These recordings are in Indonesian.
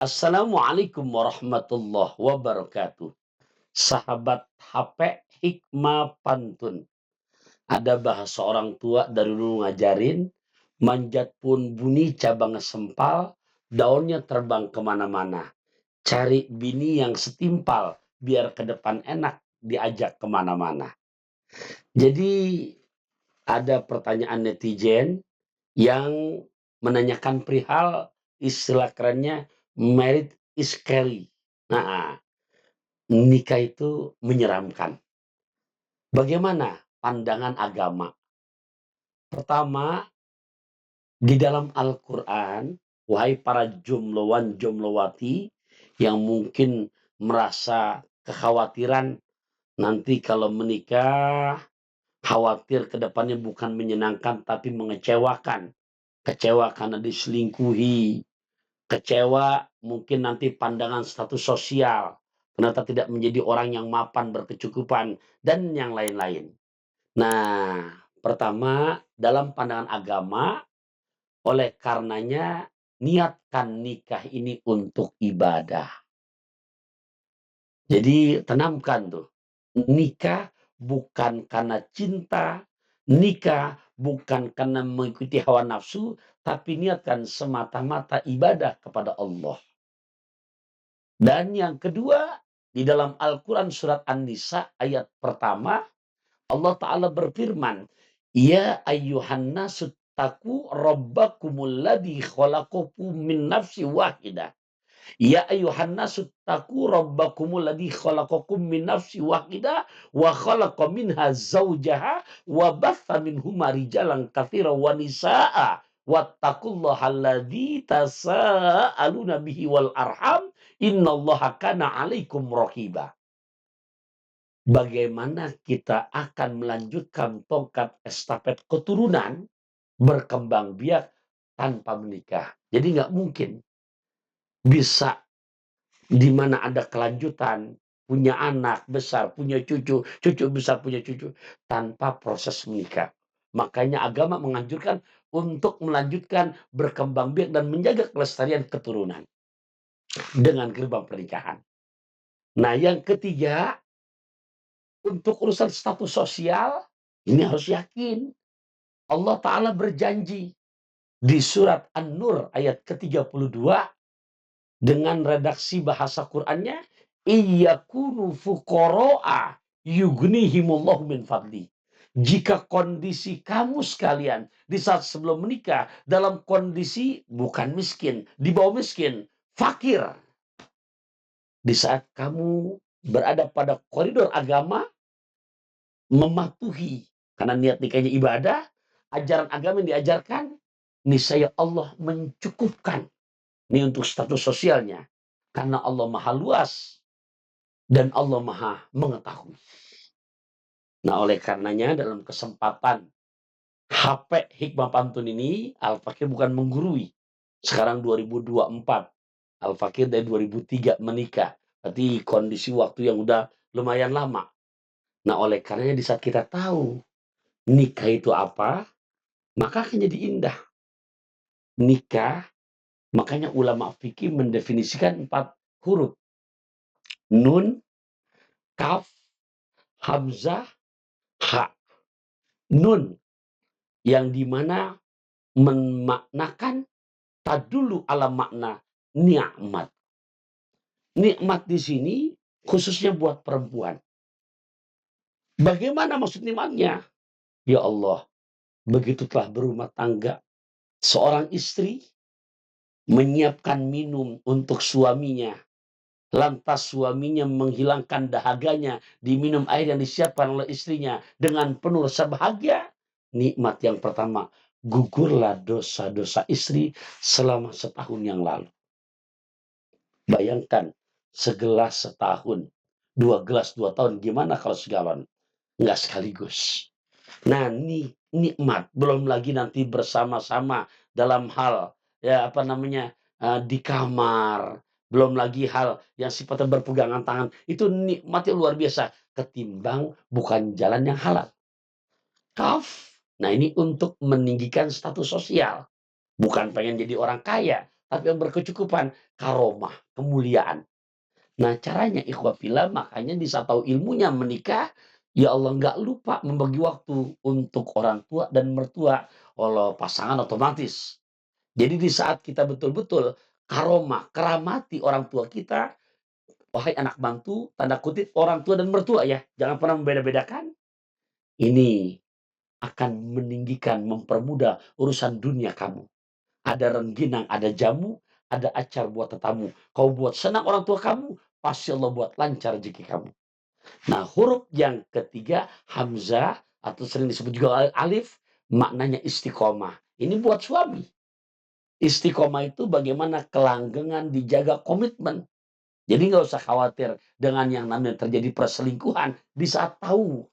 Assalamualaikum warahmatullahi wabarakatuh. Sahabat HP Hikmah Pantun. Ada bahasa orang tua dari dulu ngajarin, manjat pun bunyi cabang sempal, daunnya terbang kemana-mana. Cari bini yang setimpal, biar ke depan enak diajak kemana-mana. Jadi ada pertanyaan netizen yang menanyakan perihal istilah kerennya married is scary. Nah, nikah itu menyeramkan. Bagaimana pandangan agama? Pertama, di dalam Al-Quran, wahai para jomlowan jomlowati yang mungkin merasa kekhawatiran nanti kalau menikah, khawatir ke depannya bukan menyenangkan tapi mengecewakan. Kecewa karena diselingkuhi, kecewa mungkin nanti pandangan status sosial, ternyata tidak menjadi orang yang mapan berkecukupan, dan yang lain-lain. Nah, pertama, dalam pandangan agama, oleh karenanya niatkan nikah ini untuk ibadah. Jadi tanamkan tuh, nikah bukan karena cinta, nikah bukan karena mengikuti hawa nafsu, tapi niatkan semata-mata ibadah kepada Allah. Dan yang kedua, di dalam Al-Quran surat An-Nisa ayat pertama, Allah Ta'ala berfirman, Ya ayyuhan nasu taku rabbakumul ladhi khalaqakum min nafsi wahidah. Ya ayyuhan nasu taku rabbakumul ladhi khalaqakum min nafsi wahidah wa khalaqa minha zawjaha wa batha minhuma rijalan katsira wa nisaa wattaqullaha alladzi tasaaluna bihi wal arham innallaha kana 'alaikum raqiba. Bagaimana kita akan melanjutkan tongkat estafet keturunan berkembang biak tanpa menikah. Jadi nggak mungkin bisa di mana ada kelanjutan, punya anak besar, punya cucu, cucu besar punya cucu, tanpa proses menikah. Makanya agama menganjurkan untuk melanjutkan berkembang biak dan menjaga kelestarian keturunan dengan gerbang pernikahan. Nah, yang ketiga, untuk urusan status sosial, ini harus yakin. Allah Ta'ala berjanji di surat An-Nur ayat ke-32 dengan redaksi bahasa Qur'annya, iyakunu fuqara'a yughnihimullahu min fadli. Jika kondisi kamu sekalian di saat sebelum menikah dalam kondisi bukan miskin, di bawah miskin, fakir. Di saat kamu berada pada koridor agama, mematuhi karena niat nikahnya ibadah, ajaran agama yang diajarkan, niscaya Allah mencukupkan. Ini untuk status sosialnya. Karena Allah maha luas dan Allah maha mengetahui. Nah, oleh karenanya dalam kesempatan HP Hikmah Pantun ini, Al-Fakir bukan menggurui. Sekarang 2024. Al-Fakir dari 2003 menikah. Berarti kondisi waktu yang udah lumayan lama. Nah, oleh karenanya di saat kita tahu nikah itu apa, maka akan jadi indah. Nikah, makanya ulama fikih mendefinisikan 4 huruf. Nun, kaf, hamzah, ha. Nun, yang dimana memaknakan tadulu ala makna nikmat. Nikmat di sini khususnya buat perempuan. Bagaimana maksud nikmatnya? Ya Allah, begitu telah berumah tangga, seorang istri menyiapkan minum untuk suaminya. Lantas suaminya menghilangkan dahaganya, diminum air yang disiapkan oleh istrinya dengan penuh rasa bahagia. Nikmat yang pertama, gugurlah dosa-dosa istri selama setahun yang lalu. Bayangkan, segelas setahun, 2 gelas 2 tahun, gimana kalau segalon? Nggak sekaligus. Nah, nikmat, belum lagi nanti bersama-sama dalam hal ya apa namanya di kamar, belum lagi hal yang sifatnya berpegangan tangan, itu nikmatnya luar biasa ketimbang bukan jalan yang halal. Kaf, nah ini untuk meninggikan status sosial, bukan pengen jadi orang kaya, tapi yang berkecukupan, karomah, kemuliaan. Nah, caranya ikhwah fillah, makanya di saat tahu ilmunya menikah, ya Allah nggak lupa membagi waktu untuk orang tua dan mertua. Allah pasangan otomatis. Jadi di saat kita betul-betul karomah, keramati orang tua kita, wahai anak mantu, tanda kutip orang tua dan mertua ya, jangan pernah membeda-bedakan. Ini akan meninggikan, mempermudah urusan dunia kamu. Ada rengginang, ada jamu, ada acar buat tetamu. Kau buat senang orang tua kamu, pasti Allah buat lancar rezeki kamu. Nah, huruf yang ketiga, hamzah, atau sering disebut juga alif, maknanya istiqomah. Ini buat suami. Istiqomah itu bagaimana kelanggengan dijaga komitmen. Jadi nggak usah khawatir dengan yang namanya terjadi perselingkuhan di saat tahu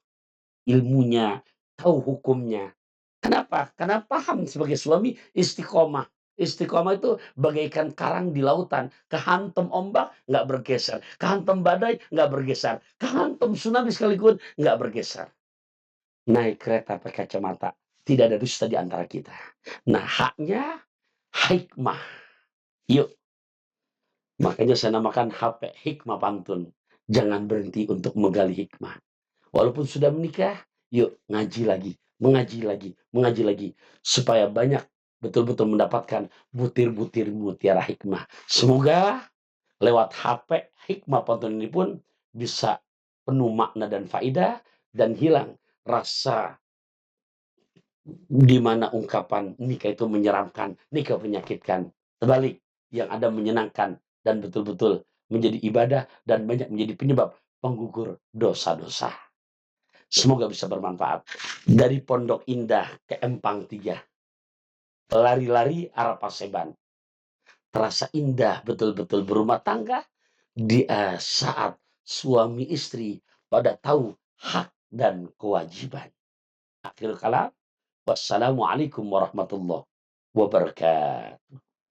ilmunya, tahu hukumnya. Kenapa? Karena paham sebagai suami istiqomah. Istiqomah itu bagaikan karang di lautan. Kehantam ombak, nggak bergeser. Kehantam badai, nggak bergeser. Kehantam tsunami sekalipun, nggak bergeser. Naik kereta pakai kacamata. Tidak ada dusta di antara kita. Nah, haknya hikmah. Yuk, makanya saya namakan HP Hikmah Pantun. Jangan berhenti untuk menggali hikmah. Walaupun sudah menikah, yuk ngaji lagi, mengaji lagi, mengaji lagi. Supaya banyak betul-betul mendapatkan butir-butir mutiara hikmah. Semoga lewat HP Hikmah Pantun ini pun bisa penuh makna dan faidah dan hilang rasa di mana ungkapan nikah itu menyeramkan, nikah menyakitkan. Sebalik, yang ada menyenangkan dan betul-betul menjadi ibadah dan banyak menjadi penyebab penggugur dosa-dosa. Semoga bisa bermanfaat. Dari Pondok Indah ke Empang 3. Lari-lari arah Paseban. Terasa indah betul-betul berumah tangga di saat suami istri pada tahu hak dan kewajiban. Akhir kalam, wassalamualaikum warahmatullahi wabarakatuh.